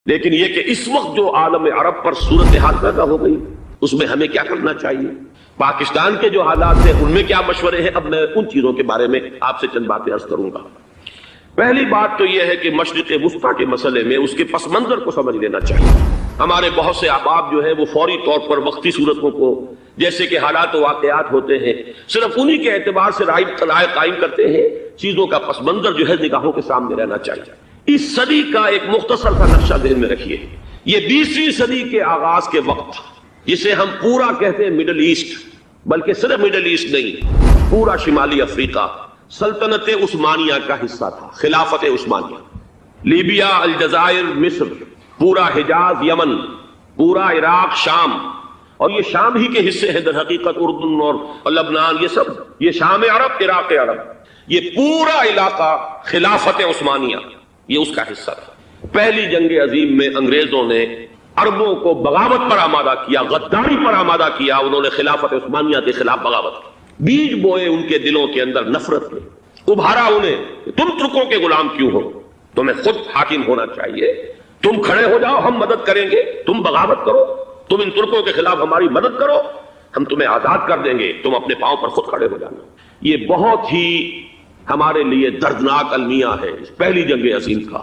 لیکن یہ کہ اس وقت جو عالم عرب پر صورتحال پیدا ہو گئی اس میں ہمیں کیا کرنا چاہیے، پاکستان کے جو حالات ہیں ان میں کیا مشورے ہیں، اب میں ان چیزوں کے بارے میں آپ سے چند باتیں عرض کروں گا۔ پہلی بات تو یہ ہے کہ مشرق وسطیٰ کے مسئلے میں اس کے پس منظر کو سمجھ لینا چاہیے۔ ہمارے بہت سے احباب جو ہے وہ فوری طور پر وقتی صورتوں کو، جیسے کہ حالات و واقعات ہوتے ہیں، صرف انہی کے اعتبار سے رائے قائم کرتے ہیں، چیزوں کا پس منظر جو ہے نگاہوں کے سامنے رہنا چاہیے۔ اس صدی کا ایک مختصر سا نقشہ ذہن میں رکھیے، یہ 20ویں صدی کے آغاز کے وقت، جسے ہم پورا کہتے ہیں مڈل ایسٹ، بلکہ صرف مڈل ایسٹ نہیں، پورا شمالی افریقہ سلطنت عثمانیہ کا حصہ تھا، خلافت عثمانیہ، لیبیا، الجزائر، مصر، پورا حجاز، یمن، پورا عراق، شام، اور یہ شام ہی کے حصے ہیں در حقیقت، اردن اور لبنان، یہ سب، یہ شام عرب، عراق عرب، یہ پورا علاقہ خلافت عثمانیہ یہ اس کا حصہ تھا۔ پہلی جنگ عظیم میں انگریزوں نے عربوں کو بغاوت پر آمادہ کیا، غداری پر آمادہ کیا، انہوں نے خلافت عثمانیہ کے خلاف بغاوت کی، بیج بوئے ان کے دلوں کے اندر نفرت میں، ابھارا انہیں کہ تم ترکوں کے غلام کیوں ہو، تمہیں خود حاکم ہونا چاہیے، تم کھڑے ہو جاؤ، ہم مدد کریں گے، تم بغاوت کرو، تم ان ترکوں کے خلاف ہماری مدد کرو، ہم تمہیں آزاد کر دیں گے، تم اپنے پاؤں پر خود کھڑے ہو جانا۔ یہ بہت ہی ہمارے لیے دردناک المیہ ہے اس پہلی جنگ عظیم کا۔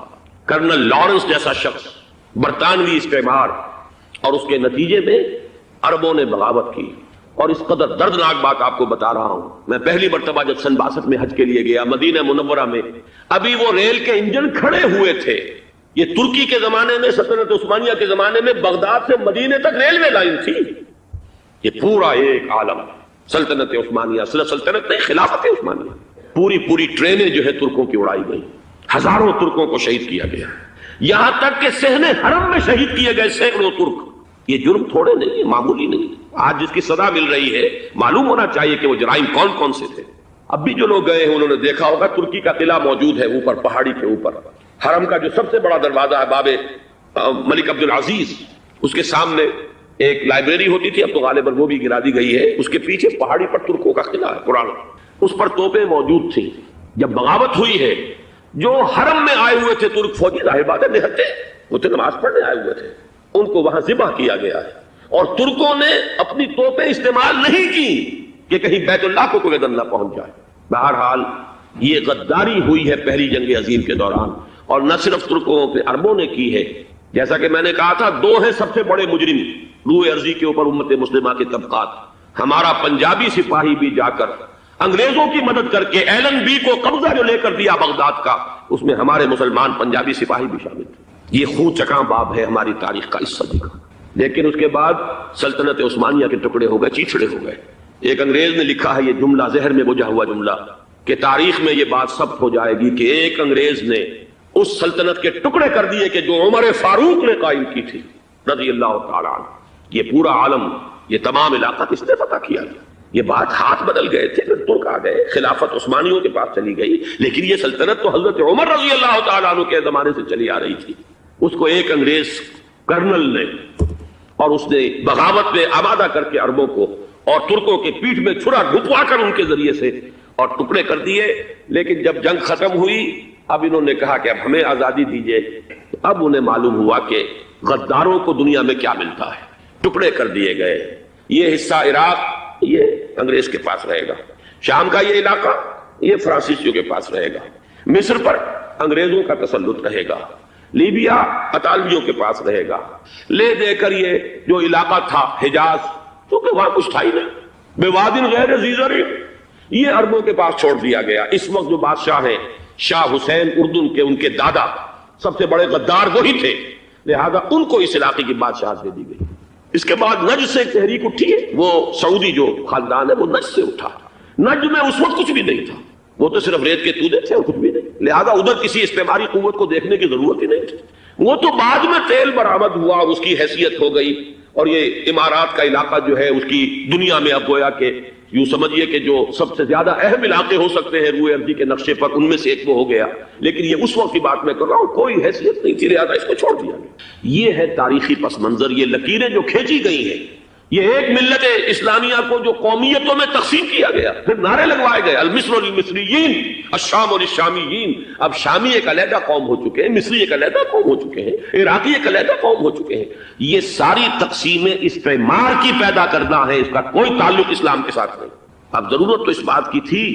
کرنل لارنس جیسا شخص، برطانوی استعمار، اور اس کے نتیجے میں عربوں نے بغاوت کی۔ اور اس قدر دردناک بات آپ کو بتا رہا ہوں، میں پہلی مرتبہ جب سن 62 میں حج کے لیے گیا مدینہ منورہ میں، ابھی وہ ریل کے انجن کھڑے ہوئے تھے۔ یہ ترکی کے زمانے میں، سلطنت عثمانیہ کے زمانے میں بغداد سے مدینے تک ریلوے لائن تھی۔ یہ پورا ایک عالم، سلطنت عثمانیہ، صرف سلطنت نہیں، خلافت عثمانیہ، پوری ٹرینیں جو ہے ترکوں کی اڑائی گئی، ہزاروں ترکوں کو شہید کیا گیا، یہاں تک کہ صحن حرم میں شہید کیے گئے سینکڑوں ترک۔ یہ جرم تھوڑے نہیں، معمولی نہیں۔ آج جس کی سزا مل رہی ہے، معلوم ہونا چاہیے کہ وہ جرائم کون کون سے تھے۔ اب بھی جو لوگ گئے ہیں انہوں نے دیکھا ہوگا ترکی کا قلعہ موجود ہے اوپر پہاڑی کے اوپر، حرم کا جو سب سے بڑا دروازہ ہے باب ملک عبدالعزیز، اس کے سامنے ایک لائبریری ہوتی تھی، اب تو غالباً وہ بھی گرا دی گئی ہے، اس کے پیچھے پہاڑی پر ترکوں کا قلعہ ہے پرانا، اس پر توپیں موجود تھیں۔ جب بغاوت ہوئی ہے، جو حرم میں آئے ہوئے تھے ترک فوجی، ظاہر بات ہے نہتے، وہ تو نماز پڑھنے آئے ہوئے تھے، ان کو وہاں ذبح کیا گیا ہے، اور ترکوں نے اپنی توپیں استعمال نہیں کی کہ کہیں بیت اللہ کو کوئی نہ پہنچ جائے۔ بہرحال یہ غداری ہوئی ہے پہلی جنگ عظیم کے دوران، اور نہ صرف ترکوں پہ عربوں نے کی ہے۔ جیسا کہ میں نے کہا تھا، دو ہیں سب سے بڑے مجرم روئے ارضی کے اوپر امت مسلمہ کے طبقات۔ ہمارا پنجابی سپاہی بھی جا کر انگریزوں کی مدد کر کے ایلن بی کو قبضہ جو لے کر دیا بغداد کا، اس میں ہمارے مسلمان پنجابی سپاہی بھی شامل تھے۔ یہ خون چکاں باب ہے ہماری تاریخ کا اس صدی کا۔ لیکن اس کے بعد سلطنت عثمانیہ کے ٹکڑے ہو گئے، چیچڑے ہو گئے۔ ایک انگریز نے لکھا ہے یہ جملہ، ذہن میں بجھا ہوا جملہ، کہ تاریخ میں یہ بات ثبت ہو جائے گی کہ ایک انگریز نے اس سلطنت کے ٹکڑے کر دیے کہ جو عمر فاروق نے قائم کی تھی رضی اللہ تعالیٰ عنہ۔ یہ پورا عالم، یہ تمام علاقہ کس نے فتح کیا گیا؟ یہ بات ہاتھ بدل گئے تھے، پھر ترک آ گئے، خلافت عثمانیوں کے پاس چلی گئی، لیکن یہ سلطنت تو حضرت عمر رضی اللہ تعالیٰ عنہ کے زمانے سے چلی آ رہی تھی۔ اس کو ایک انگریز کرنل نے، اور اس نے بغاوت میں آمادہ کر کے عربوں کو اور ترکوں کے پیٹھ میں چھرا ڈھپوا کر ان کے ذریعے سے اور ٹکڑے کر دیے۔ لیکن جب جنگ ختم ہوئی، اب انہوں نے کہا کہ اب ہمیں آزادی دیجیے۔ اب انہیں معلوم ہوا کہ غداروں کو دنیا میں کیا ملتا ہے، ٹکڑے کر دیے گئے۔ یہ حصہ عراق یہ انگریز کے پاس رہے گا، شام کا یہ علاقہ یہ فرانسیسیوں کے پاس رہے گا، مصر پر انگریزوں کا تسلط رہے گا، لیبیا اطالویوں کے پاس رہے گا، لے دے کر یہ جو علاقہ تھا حجاز، کیونکہ وہاں کچھ تھا ہی نہیں، بوادن غیر ذی زرع، یہ عربوں کے پاس چھوڑ دیا گیا۔ اس وقت جو بادشاہ ہیں شاہ حسین اردن کے، ان کے دادا سب سے بڑے غدار وہی تھے، لہذا ان کو اس علاقے کی بادشاہت دے دی گئی۔ اس کے بعد نجد سے ایک تحریک اٹھی ہے، وہ سعودی جو خاندان ہے وہ نجد سے اٹھا۔ نجد میں اس وقت کچھ بھی نہیں تھا، وہ تو صرف ریت کے تودے تھے اور کچھ بھی نہیں، لہذا ادھر کسی استعماری قوت کو دیکھنے کی ضرورت ہی نہیں تھی۔ وہ تو بعد میں تیل برآمد ہوا اور اس کی حیثیت ہو گئی، اور یہ امارات کا علاقہ جو ہے اس کی دنیا میں اب گویا کہ یوں سمجھیے کہ جو سب سے زیادہ اہم علاقے ہو سکتے ہیں روئے ارضی کے نقشے پر، ان میں سے ایک وہ ہو گیا۔ لیکن یہ اس وقت کی بات میں کر رہا ہوں، کوئی حیثیت نہیں تھی، لہٰذا اس کو چھوڑ دیا گیا۔ یہ ہے تاریخی پس منظر، یہ لکیریں جو کھینچی گئی ہیں یہ ایک ملت اسلامیہ کو جو قومیتوں میں تقسیم کیا گیا، پھر نعرے لگوائے گئے المصر للمصریین الشام للشامیین، اب شامی ایک علیحدہ قوم ہو چکے ہیں، مصری ایک علیحدہ قوم ہو چکے ہیں، عراقی ایک علیحدہ قوم ہو چکے ہیں۔ یہ ساری تقسیمیں استعمار کی پیدا کرنا ہے، اس کا کوئی تعلق اسلام کے ساتھ نہیں۔ اب ضرورت تو اس بات کی تھی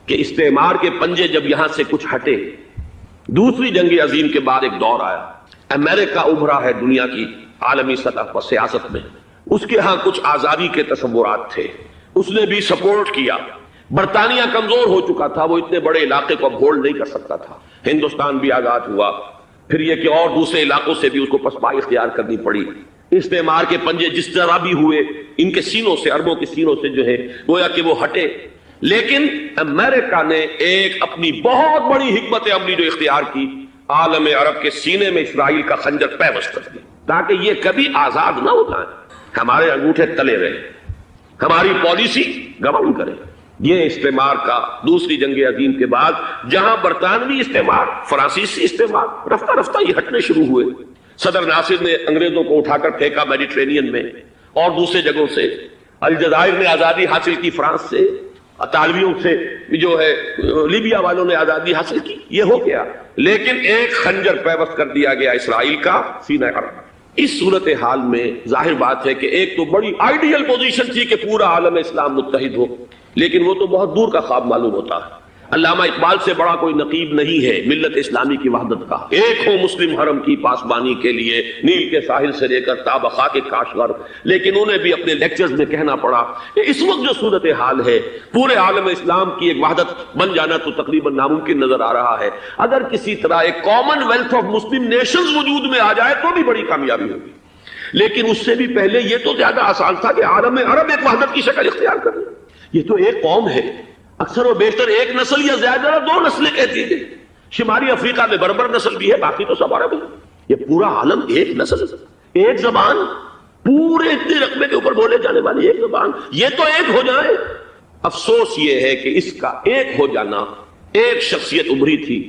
کہ استعمار کے پنجے جب یہاں سے کچھ ہٹے، دوسری جنگ عظیم کے بعد ایک دور آیا، امریکہ ابھرا ہے دنیا کی عالمی سطح پر سیاست میں، اس کے ہاں کچھ آزادی کے تصورات تھے، اس نے بھی سپورٹ کیا۔ برطانیہ کمزور ہو چکا تھا، وہ اتنے بڑے علاقے کو اب ہولڈ نہیں کر سکتا تھا، ہندوستان بھی آزاد ہوا، پھر یہ کہ اور دوسرے علاقوں سے بھی اس کو پسپائی اختیار کرنی پڑی۔ استعمار کے پنجے جس طرح بھی ہوئے، ان کے سینوں سے، عربوں کے سینوں سے جو ہے گویا کہ وہ ہٹے، لیکن امریکہ نے ایک اپنی بہت بڑی حکمت عملی جو اختیار کی، عالم عرب کے سینے میں اسرائیل کا خنجر پیوست کر دیا تاکہ یہ کبھی آزاد نہ ہو جائیں، ہمارے انگوٹھے تلے رہے، ہماری پالیسی گورن کرے۔ یہ استعمار کا دوسری جنگ عظیم کے بعد جہاں برطانوی استعمار، فرانسیسی استعمار رفتہ رفتہ یہ ہٹنے شروع ہوئے، صدر ناصر نے انگریزوں کو اٹھا کر پھینکا میڈیٹرینین میں اور دوسرے جگہوں سے، الجزائر نے آزادی حاصل کی فرانس سے، اطالویوں سے جو ہے لیبیا والوں نے آزادی حاصل کی، یہ ہو گیا، لیکن ایک خنجر پیوست کر دیا گیا اسرائیل کا سینہ عرب۔ اس صورتحال میں ظاہر بات ہے کہ ایک تو بڑی آئیڈیل پوزیشن تھی کہ پورا عالم اسلام متحد ہو، لیکن وہ تو بہت دور کا خواب معلوم ہوتا ہے۔ علامہ اقبال سے بڑا کوئی نقیب نہیں ہے ملت اسلامی کی وحدت کا، ایک ہو مسلم حرم کی پاسبانی کے لیے نیل کے ساحل سے لے کر تاب خاک کاشغر، لیکن انہیں بھی اپنے لیکچرز میں کہنا پڑا کہ اس وقت جو صورتحال ہے پورے عالم اسلام کی ایک وحدت بن جانا تو تقریباً ناممکن نظر آ رہا ہے، اگر کسی طرح ایک common wealth of Muslim nations وجود میں آ جائے تو بھی بڑی کامیابی ہوگی، لیکن اس سے بھی پہلے یہ تو زیادہ آسان تھا کہ عالم عرب ایک وحدت کی شکل اختیار کر لے۔ یہ تو ایک قوم ہے، اکثر و بیشتر ایک نسل یا زیادہ دو نسلیں کہتی ہیں، شمالی افریقہ میں بربر نسل بھی ہے، باقی تو سب عرب ہے۔ یہ پورا عالم ایک نسل، ایک زبان، پورے اتنے رقبے کے اوپر بولے جانے والی ایک زبان، یہ تو ایک ہو جائے۔ افسوس یہ ہے کہ اس کا ایک ہو جانا، ایک شخصیت ابھری تھی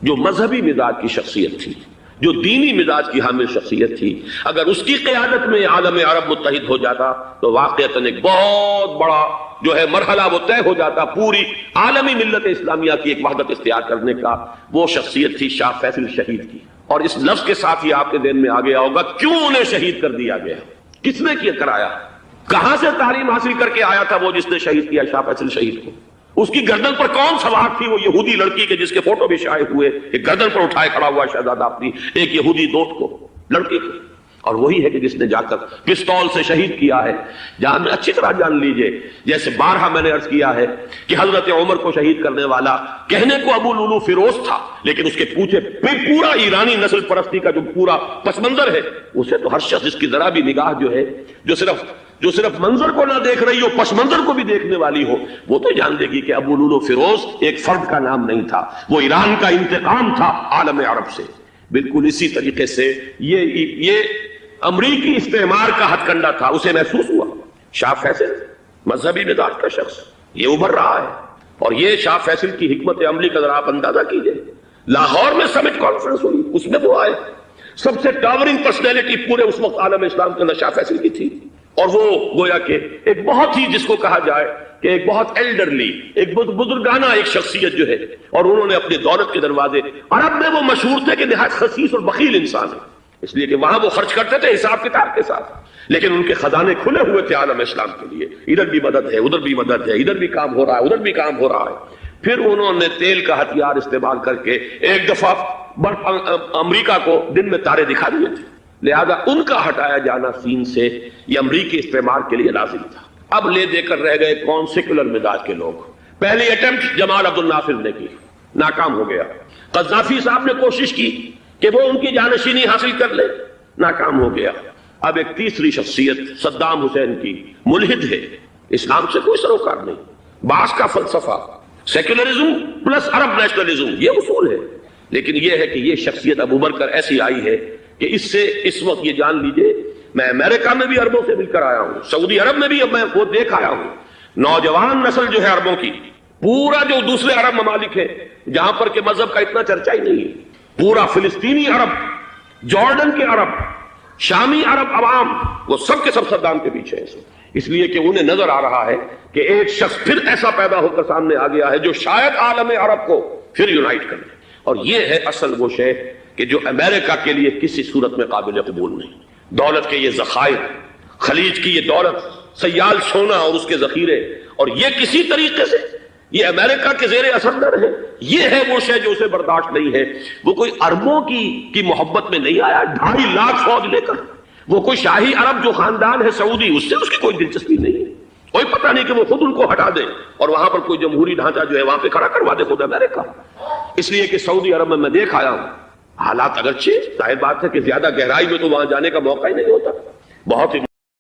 جو مذہبی مزاج کی شخصیت تھی، جو دینی مزاج کی حامل شخصیت تھی، اگر اس کی قیادت میں عالم عرب متحد ہو جاتا تو واقعتاً ایک بہت بڑا جو ہے مرحلہ وہ طے ہو جاتا پوری عالمی ملت اسلامیہ کی ایک وحدت اختیار کرنے کا۔ وہ شخصیت تھی شاہ فیصل شہید کی، اور اس لفظ کے ساتھ ہی آپ کے ذہن میں آ گیا ہوگا کیوں انہیں شہید کر دیا گیا، کس نے کیا کرایا، کہاں سے تعلیم حاصل کر کے آیا تھا وہ جس نے شہید کیا شاہ فیصل شہید کو، اس کی گردن پر کون سوار تھی، وہ یہودی لڑکی کے جس کے فوٹو بھی شائع ہوئے، ایک گردن پر اٹھائے کھڑا ہوا شہزادہ اپنی ایک یہودی دوست کو، لڑکی کو، اور وہی ہے کہ جس نے جا کر پستول سے شہید کیا ہے۔ جان اچھی طرح جان لیجئے، جیسے بارہا میں نے عرض کیا ہے کہ حضرت عمر کو شہید کرنے والا کہنے کو ابو لولو فیروز تھا، لیکن اس کے پیچھے پورا ایرانی نسل پرستی کا جو پورا پس منظر ہے، اسے تو ہر شخص جس کی ذرا بھی نگاہ جو ہے جو صرف منظر کو نہ دیکھ رہی ہو، پس منظر کو بھی دیکھنے والی ہو، وہ تو جان دے گی کہ ابو لولو فیروز ایک فرد کا نام نہیں تھا، وہ ایران کا انتقام تھا عالم عرب سے۔ بالکل اسی طریقے سے یہ امریکی استعمار کا ہتھ کنڈا تھا، اسے محسوس ہوا۔ شاہ فیصل مذہبی مزاج کا شخص، یہ ابھر رہا ہے، اور یہ شاہ فیصل کی حکمت عملی کا ذرا آپ اندازہ کیجئے۔ لاہور میں سمٹ کانفرنس ہوئی، اس میں وہ آئے، سب سے ٹاورنگ پرسنالٹی پورے اس وقت عالم اسلام کے اندر شاہ فیصل کی تھی، اور وہ گویا کہ ایک بہت ہی جس کو کہا جائے کہ ایک بہت ایلڈرلی، ایک بزرگانہ ایک شخصیت جو ہے، اور انہوں نے اپنے دولت کے دروازے، عرب میں وہ مشہور تھے کہ نہایت خسیس اور بخیل انسان ہے، اس لیے کہ وہاں وہ خرچ کرتے تھے حساب کتاب کے ساتھ، لیکن ان کے خزانے کھلے ہوئے تھے عالم اسلام کے لیے، ادھر بھی مدد ہے، ادھر بھی مدد ہے، ادھر بھی کام ہو رہا ہے، ادھر بھی کام ہو رہا ہے۔ پھر انہوں نے تیل کا ہتھیار استعمال کر کے ایک دفعہ امریکہ کو دن میں تارے دکھا دیے تھے، لہذا ان کا ہٹایا جانا سین سے یہ امریکی استعمار کے لیے لازم تھا۔ اب لے دے کر رہ گئے کون؟ سیکولر مزاج کے لوگ۔ پہلی اٹمپٹ جمال عبد الناصر نے کی، ناکام ہو گیا۔ قذافی صاحب نے کوشش کی کہ وہ ان کی جانشینی حاصل کر لے، ناکام ہو گیا۔ اب ایک تیسری شخصیت صدام حسین کی، ملحد ہے، اسلام سے کوئی سروکار نہیں، باس کا فلسفہ، سیکولرزم پلس عرب نیشنلزم، یہ اصول ہے، لیکن یہ ہے کہ یہ شخصیت ابو بکر ایسی آئی ہے کہ اس سے اس وقت یہ جان لیجئے، میں امریکہ میں بھی عربوں سے مل کر آیا ہوں، سعودی عرب میں بھی اب میں وہ دیکھ آیا ہوں، نوجوان نسل جو ہے عربوں کی، پورا جو دوسرے عرب ممالک ہے جہاں پر کہ مذہب کا اتنا چرچا ہی نہیں ہے، پورا فلسطینی عرب، جارڈن کے عرب، شامی عرب عوام وہ سب کے سب صدام کے پیچھے ہیں، اس لیے کہ انہیں نظر آ رہا ہے کہ ایک شخص پھر ایسا پیدا ہو کر سامنے آ گیا ہے جو شاید عالم عرب کو پھر یونائٹ کر دے، اور یہ ہے اصل وہ شے کہ جو امریکہ کے لیے کسی صورت میں قابل قبول نہیں۔ دولت کے یہ ذخائر، خلیج کی یہ دولت، سیال سونا اور اس کے ذخیرے، اور یہ کسی طریقے سے یہ امریکہ کے زیر اثر نہ رہے، یہ ہے وہ شے جو اسے برداشت نہیں ہے۔ وہ کوئی اربوں کی محبت میں نہیں آیا 2.5 لاکھ فوج لے کر، وہ کوئی شاہی عرب جو خاندان ہے سعودی، اس سے اس کی کوئی دلچسپی نہیں ہے، کوئی پتہ نہیں کہ وہ خود ان کو ہٹا دے اور وہاں پر کوئی جمہوری ڈھانچہ جو ہے وہاں پہ کھڑا کروا دے خود امریکہ۔ اس لیے کہ سعودی عرب میں دیکھ آیا ہوں حالات، اگرچہ ظاہر بات ہے کہ زیادہ گہرائی میں تو وہاں جانے کا موقع ہی نہیں ہوتا، بہت ہی